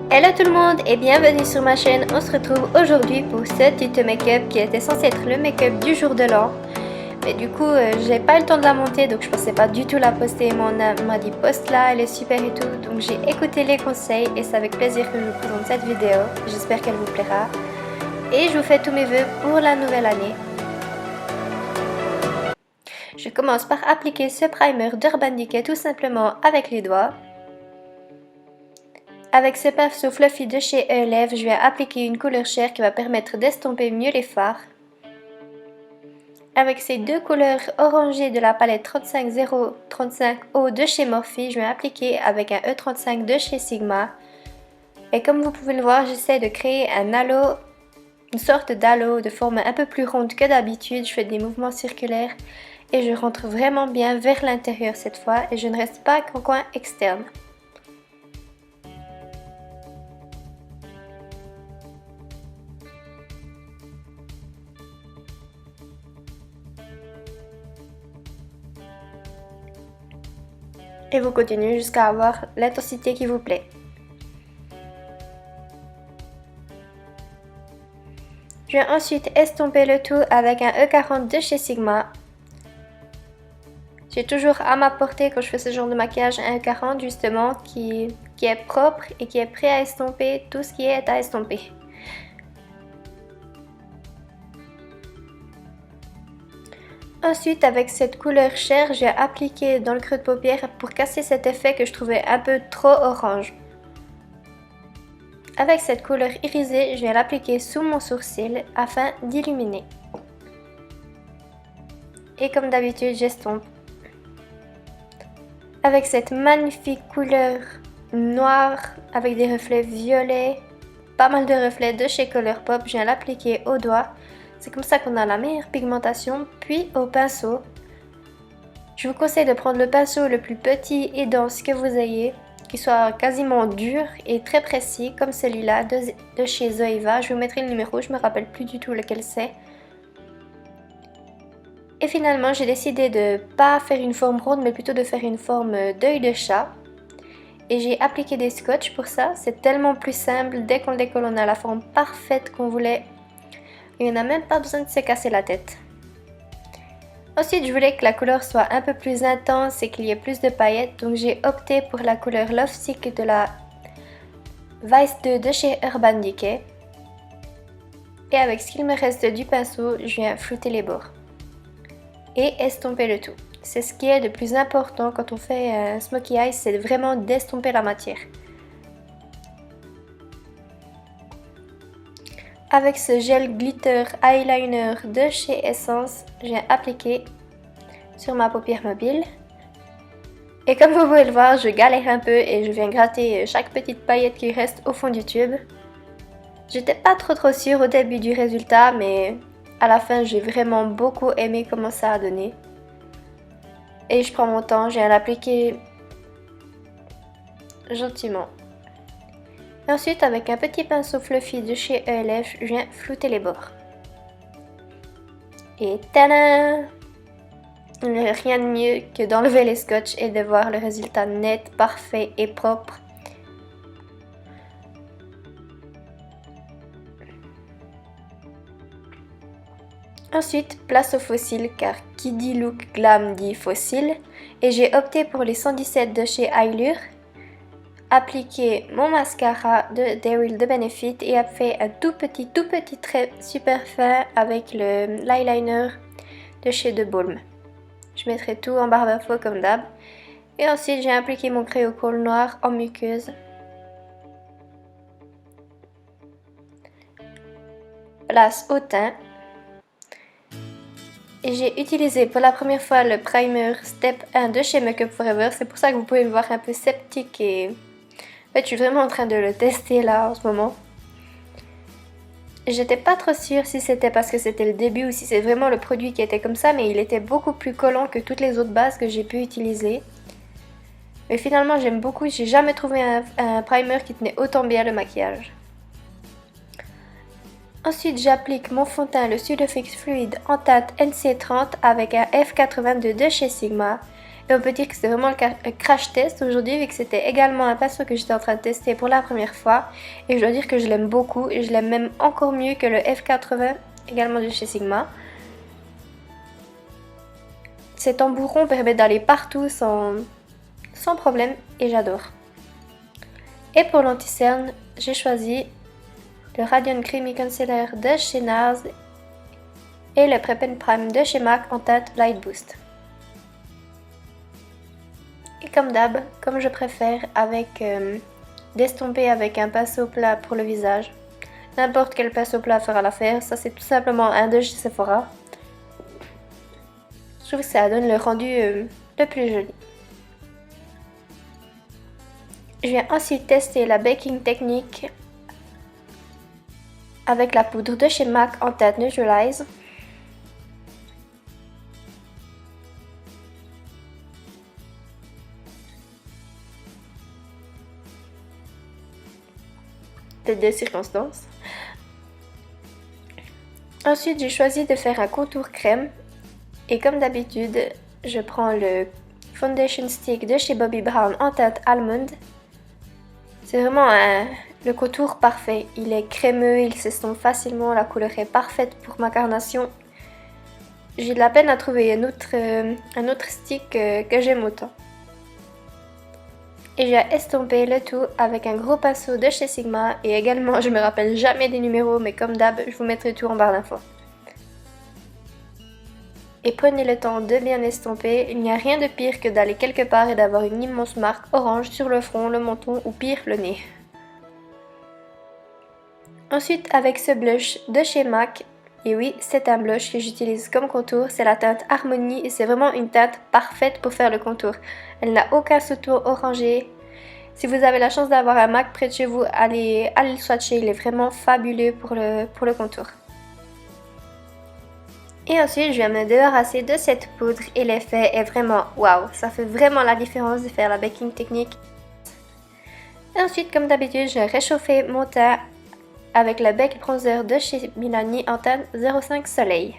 Hello tout le monde et bienvenue sur ma chaîne. On se retrouve aujourd'hui pour ce tuto make-up qui était censé être le make-up du jour de l'an. Mais du coup, j'ai pas eu le temps de la monter, donc je pensais pas du tout la poster. Mais on m'a dit poste là, elle est super et tout. Donc j'ai écouté les conseils et c'est avec plaisir que je vous présente cette vidéo. J'espère qu'elle vous plaira. Et je vous fais tous mes vœux pour la nouvelle année. Je commence par appliquer ce primer d'Urban Decay tout simplement avec les doigts. Avec ce pinceau fluffy de chez Elève, je vais appliquer une couleur chair qui va permettre d'estomper mieux les fards. Avec ces deux couleurs orangées de la palette 35035O de chez Morphe, je vais appliquer avec un E35 de chez Sigma. Et comme vous pouvez le voir, j'essaie de créer un halo, une sorte d'halo de forme un peu plus ronde que d'habitude. Je fais des mouvements circulaires et je rentre vraiment bien vers l'intérieur cette fois et je ne reste pas qu'en coin externe. Et vous continuez jusqu'à avoir l'intensité qui vous plaît. Je vais ensuite estomper le tout avec un E40 de chez Sigma. J'ai toujours à ma portée quand je fais ce genre de maquillage un E40 justement qui est propre et qui est prêt à estomper tout ce qui est à estomper. Ensuite, avec cette couleur chair, j'ai appliqué dans le creux de paupière pour casser cet effet que je trouvais un peu trop orange. Avec cette couleur irisée, je vais l'appliquer sous mon sourcil afin d'illuminer. Et comme d'habitude, j'estompe. Avec cette magnifique couleur noire avec des reflets violets, pas mal de reflets de chez Colourpop, je viens l'appliquer au doigt. C'est comme ça qu'on a la meilleure pigmentation, puis au pinceau. Je vous conseille de prendre le pinceau le plus petit et dense que vous ayez, qui soit quasiment dur et très précis, comme celui-là de chez Zoeva. Je vous mettrai le numéro, je me rappelle plus du tout lequel c'est. Et finalement, j'ai décidé de pas faire une forme ronde, mais plutôt de faire une forme d'œil de chat. Et j'ai appliqué des scotch pour ça, c'est tellement plus simple, dès qu'on le décolle, on a la forme parfaite qu'on voulait. Et on n'a même pas besoin de se casser la tête. Ensuite, je voulais que la couleur soit un peu plus intense et qu'il y ait plus de paillettes, donc j'ai opté pour la couleur Love Sick de la Vice 2 de chez Urban Decay. Et avec ce qu'il me reste du pinceau, je viens flouter les bords. Et estomper le tout. C'est ce qui est le plus important quand on fait un smokey eye, c'est vraiment d'estomper la matière. Avec ce gel glitter eyeliner de chez Essence, je viens appliquer sur ma paupière mobile. Et comme vous pouvez le voir, je galère un peu et je viens gratter chaque petite paillette qui reste au fond du tube. J'étais pas trop sûre au début du résultat, mais à la fin j'ai vraiment beaucoup aimé comment ça a donné. Et je prends mon temps, je viens l'appliquer gentiment. Et ensuite, avec un petit pinceau fluffy de chez ELF, je viens flouter les bords. Et tadam! Il n'y a rien de mieux que d'enlever les scotch et de voir le résultat net, parfait et propre. Ensuite, place aux fossiles car qui dit look glam dit fossile. Et j'ai opté pour les 117 de chez Allure. Appliquer mon mascara de Daryl de Benefit et a fait un tout petit trait super fin avec l'eyeliner de chez The Balm. Je mettrai tout en barre à faux comme d'hab. Et ensuite j'ai appliqué mon crayon noir en muqueuse. Place au teint. Et j'ai utilisé pour la première fois le primer Step 1 de chez Makeup Forever. C'est pour ça que vous pouvez me voir un peu sceptique et... En fait, je suis vraiment en train de le tester là en ce moment. J'étais pas trop sûre si c'était parce que c'était le début ou si c'est vraiment le produit qui était comme ça, mais il était beaucoup plus collant que toutes les autres bases que j'ai pu utiliser. Mais finalement, j'aime beaucoup. J'ai jamais trouvé un primer qui tenait autant bien le maquillage. Ensuite, j'applique mon fond de teint, le Sudafix Fluid en teinte NC30 avec un F82 de chez Sigma. Et on peut dire que c'est vraiment le crash test aujourd'hui, vu que c'était également un pinceau que j'étais en train de tester pour la première fois. Et je dois dire que je l'aime beaucoup, et je l'aime même encore mieux que le F80, également de chez Sigma. Cet embouron permet d'aller partout sans problème, et j'adore. Et pour l'anti-cerne, j'ai choisi le Radiant Creamy Concealer de chez NARS et le Prep and Prime de chez MAC en teinte Light Boost. Et comme d'hab, comme je préfère, avec d'estomper avec un pinceau plat pour le visage. N'importe quel pinceau plat fera l'affaire, ça c'est tout simplement un de chez Sephora. Je trouve que ça donne le rendu le plus joli. Je viens ensuite tester la baking technique avec la poudre de chez MAC en teinte Neutralize. Peut-être des circonstances. Ensuite, j'ai choisi de faire un contour crème. Et comme d'habitude, je prends le Foundation Stick de chez Bobbi Brown en teinte Almond. C'est vraiment le contour parfait. Il est crémeux, il s'estompe facilement, la couleur est parfaite pour ma carnation. J'ai de la peine à trouver un autre stick que j'aime autant. Et j'ai estompé le tout avec un gros pinceau de chez Sigma. Et également, je me rappelle jamais des numéros, mais comme d'hab, je vous mettrai tout en barre d'infos. Et prenez le temps de bien estomper, il n'y a rien de pire que d'aller quelque part et d'avoir une immense marque orange sur le front, le menton ou pire le nez. Ensuite avec ce blush de chez MAC, et oui c'est un blush que j'utilise comme contour, c'est la teinte Harmony et c'est vraiment une teinte parfaite pour faire le contour. Elle n'a aucun sous-ton orangé. Si vous avez la chance d'avoir un MAC près de chez vous, allez le swatcher, il est vraiment fabuleux pour le contour. Et ensuite, je viens me débarrasser de cette poudre et l'effet est vraiment waouh. Ça fait vraiment la différence de faire la baking technique. Et ensuite, comme d'habitude, je réchauffe mon teint avec le Bec Bronzer de chez Milani en teinte 05 Soleil.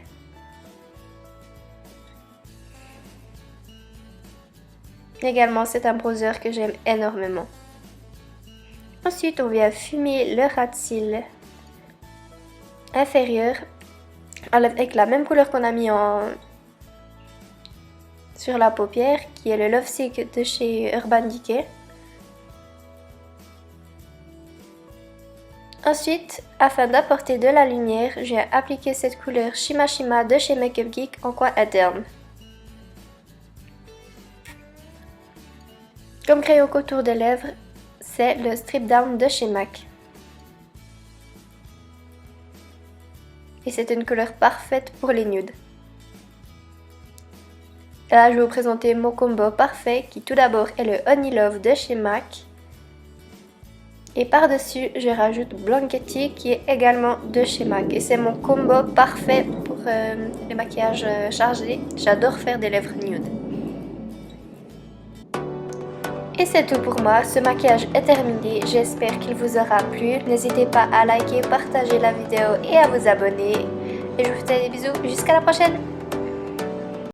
Également, c'est un bronzer que j'aime énormément. Ensuite, on vient fumer le ras de cils inférieur avec la même couleur qu'on a mis sur la paupière, qui est le Love Sick de chez Urban Decay. Ensuite, afin d'apporter de la lumière, je viens appliquer cette couleur Shima Shima de chez Make Up Geek en coin interne. Comme crayon contour des lèvres, c'est le Strip Down de chez MAC. Et c'est une couleur parfaite pour les nudes. Là, je vais vous présenter mon combo parfait qui tout d'abord est le Honey Love de chez MAC. Et par-dessus, je rajoute Blanketti qui est également de chez MAC. Et c'est mon combo parfait pour les maquillages chargés. J'adore faire des lèvres nude. Et c'est tout pour moi, ce maquillage est terminé, j'espère qu'il vous aura plu. N'hésitez pas à liker, partager la vidéo et à vous abonner. Et je vous fais des bisous, jusqu'à la prochaine!